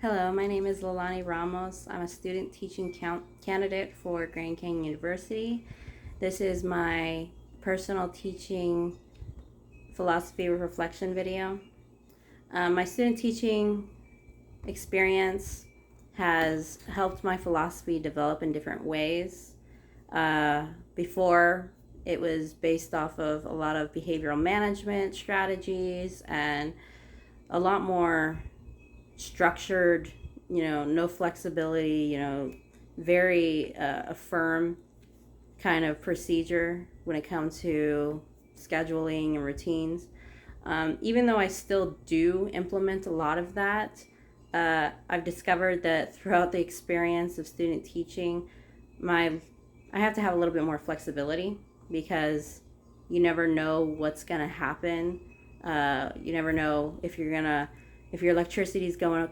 Hello, my name is Lalani Ramos. I'm a student teaching candidate for Grand Canyon University. This is my personal teaching philosophy reflection video. My student teaching experience has helped my philosophy develop in different ways. Before, it was based off of a lot of behavioral management strategies and a lot more structured, no flexibility, very a firm kind of procedure when it comes to scheduling and routines. Even though I still do implement a lot of that, I've discovered that throughout the experience of student teaching, my I have to have a little bit more flexibility because you never know what's going to happen. You never know if your electricity is going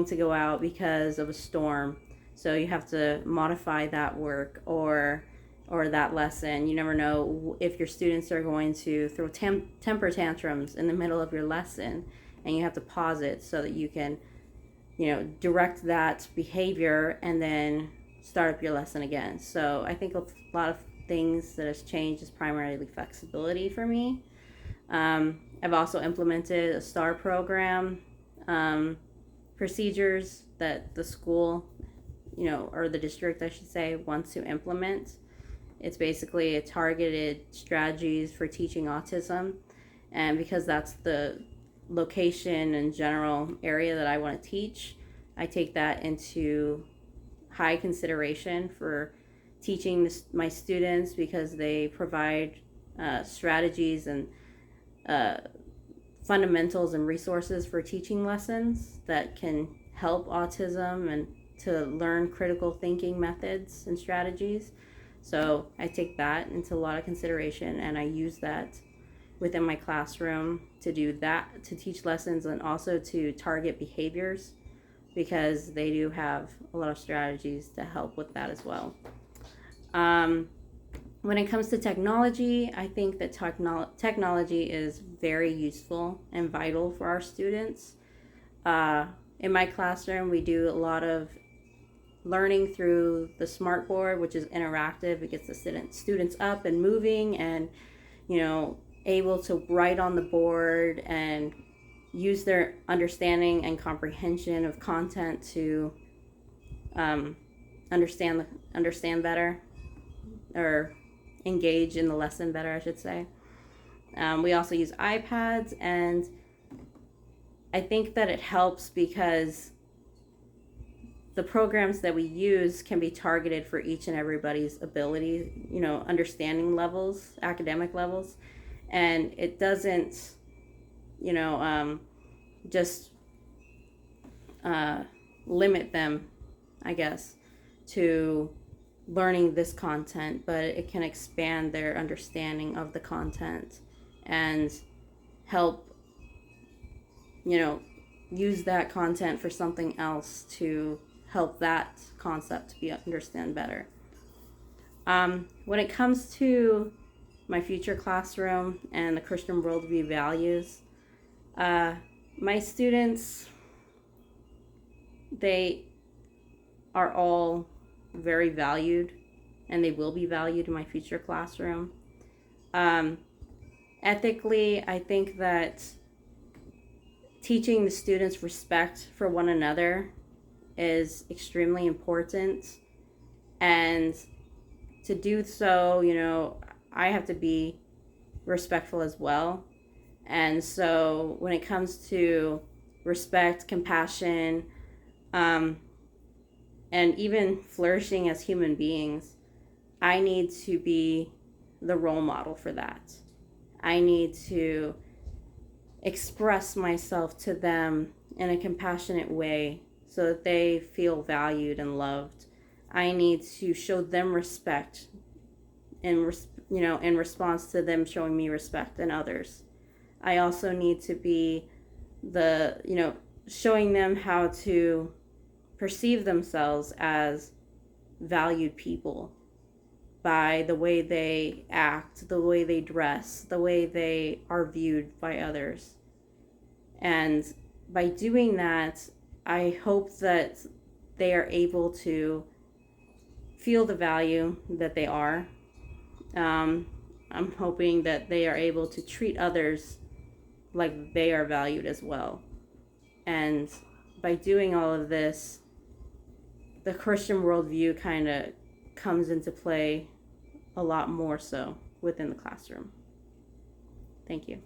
to go out because of a storm. So you have to modify that work or that lesson. You never know if your students are going to throw temper tantrums in the middle of your lesson, and you have to pause it so that you can, direct that behavior and then start up your lesson again. So I think a lot of things that has changed is primarily flexibility for me. I've also implemented a STAR program, procedures that the school, or the district, I should say, wants to implement. It's basically a targeted strategies for teaching autism. And because that's the location and general area that I want to teach, I take that into high consideration for teaching my students because they provide strategies and fundamentals and resources for teaching lessons that can help autism and to learn critical thinking methods and strategies. So I take that into a lot of consideration, and I use that within my classroom to do that, to teach lessons and also to target behaviors because they do have a lot of strategies to help with that as well. When it comes to technology, I think that technology is very useful and vital for our students. In my classroom, we do a lot of learning through the smart board, which is interactive. It gets the students up and moving and, able to write on the board and use their understanding and comprehension of content to understand better, or engage in the lesson better, I should say. We also use iPads, and I think that it helps because the programs that we use can be targeted for each and everybody's ability, understanding levels, academic levels, and it doesn't, just limit them, I guess, to learning this content, but it can expand their understanding of the content and help, use that content for something else to help that concept to be understand better. When it comes to my future classroom and the Christian worldview values, my students, they are all very valued, and they will be valued in my future classroom. Ethically, I think that teaching the students respect for one another is extremely important, and to do so, I have to be respectful as well. And so when it comes to respect, compassion, and even flourishing as human beings, I need to be the role model for that. I need to express myself to them in a compassionate way so that they feel valued and loved. I need to show them respect in response to them showing me respect and others. I also need to be showing them how to perceive themselves as valued people by the way they act, the way they dress, the way they are viewed by others. And by doing that, I hope that they are able to feel the value that they are. Um, I'm hoping that they are able to treat others like they are valued as well. And by doing all of this, the Christian worldview kind of comes into play a lot more so within the classroom. Thank you.